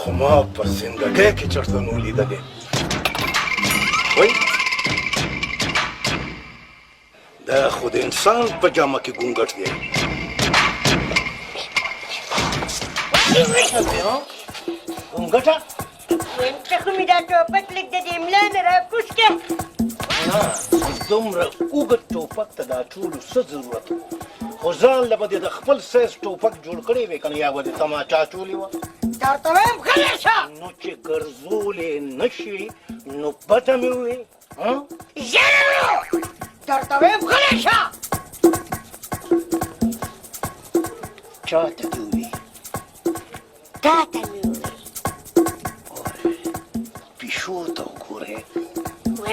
خو ما په زندګۍ کې چېرته نو لیدلې وای دا خو د انسان په جامه کې ګونګټ دی ګونګټه ته خو مې دا ټوپک لږ د دې ملا نه راکوز کړه دومره اوږد ټوپک ته دا ټولو څه ضرورت خو ځان له به دې د خپل سایز ټوپک جوړ کړی وې که نه یا به دې تماچا اچولې وه درته وایم غلی شه نو چې ګرځولې نه شي نو پته مې ووې ژر درته وایم غلی شه چا ته دې ووې تا ته مې وویل پیشو ته